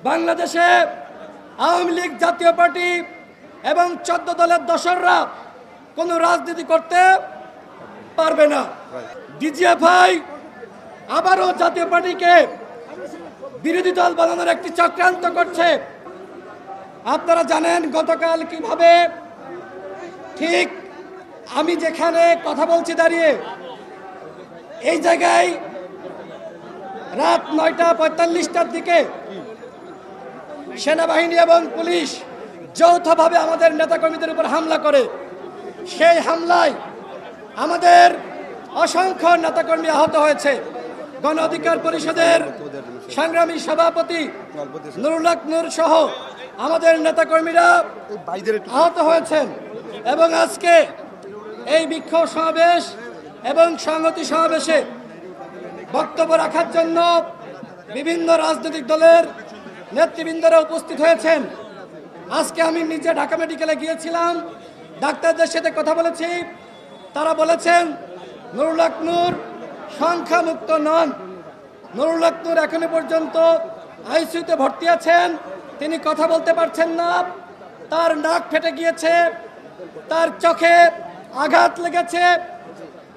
বাংলাদেশে আওয়ামী লীগ, জাতীয় পার্টি এবং 14 দলের দোসররা কোনো রাজনীতি করতে পারবে না। ডিজিএফআই আবারও জাতীয় পার্টিকে বিরোধী দল বানানোর একটি চক্রান্ত করছে। আপনারা জানেন গতকাল কিভাবে ঠিক আমি যেখানে কথা বলছি দাঁড়িয়ে এই জায়গায় রাত 9:45টার দিকে সেনাবাহিনী এবং পুলিশ যৌথভাবে আমাদের নেতাকর্মীদের উপর হামলা করে। সেই হামলায় আমাদের অসংখ্য নেতাকর্মী আহত হয়েছে। গণ অধিকার পরিষদের সংগ্রামী সভাপতি নুরুল হক নূর সহ আমাদের নেতাকর্মীরা আহত হয়েছেন এবং আজকে এই বিক্ষোভ সমাবেশ এবং সংহতি সমাবেশে বক্তব্য রাখার জন্য বিভিন্ন রাজনৈতিক দলের নেতৃবৃন্দরা উপস্থিত হয়েছেন। আজকে আমি নিজে ঢাকা মেডিকেলে গিয়েছিলাম, ডাক্তারদের সাথে কথা বলেছি। তারা বলেছেন নুরুল হক নূর সংখ্যামুক্ত নন। নুরুল হক নূর এখনো পর্যন্ত আইসিইউতে ভর্তি আছেন, তিনি কথা বলতে পারছেন না, তার নাক ফেটে গিয়েছে, তার চোখে আঘাত লেগেছে,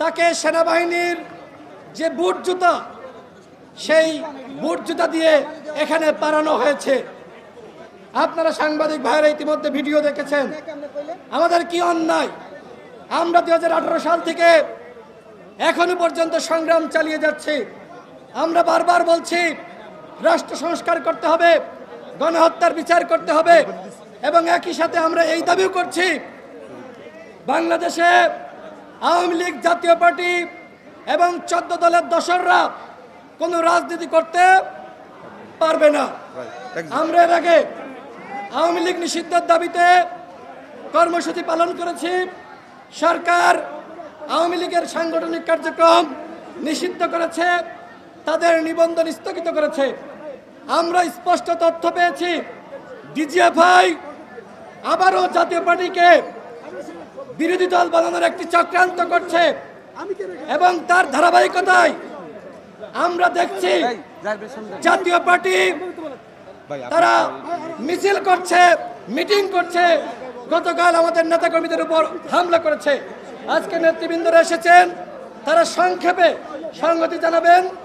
তাকে সেনাবাহিনীর যে বুট জুতা সেই বুট জুতা দিয়ে এখানে পারানো হয়েছে। আপনারা সাংবাদিক ভাইরা ইতিমধ্যে ভিডিও দেখেছেন। আমাদের কি অন্যায়! আমরা 2018 সাল থেকে এখনো পর্যন্ত সংগ্রাম চালিয়ে যাচ্ছি। আমরা বারবার বলছি রাষ্ট্র সংস্কার করতে হবে, গণহত্যার বিচার করতে হবে এবং একই সাথে আমরা এই দাবিও করছি বাংলাদেশে আওয়ামী লীগ, জাতীয় পার্টি এবং 14 দলের দোসররা কোনো রাজনীতি করতে পারবে না। আমরা এর আগে আওয়ামী লীগ নিষিদ্ধের দাবিতে কর্মসূচি পালন করেছি। সরকার আওয়ামী লীগের সাংগঠনিক কার্যক্রম নিষিদ্ধ করেছে, তাদের নিবন্ধন স্থগিত করেছে। আমরা স্পষ্ট তথ্য পেয়েছি ডিজিএফআই আবারও জাতীয় পার্টিকে বিরোধী দল বানানোর একটি চক্রান্ত করছে এবং তার ধারাবাহিকতায় আমরা দেখছি জাতীয় পার্টি তারা মিছিল করছে, মিটিং করছে। গতকাল আমাদের নেতাকর্মীদের উপর হামলা করেছে। আজকে নেতৃবৃন্দরা এসেছেন, তারা সংক্ষেপে সংহতি জানাবেন।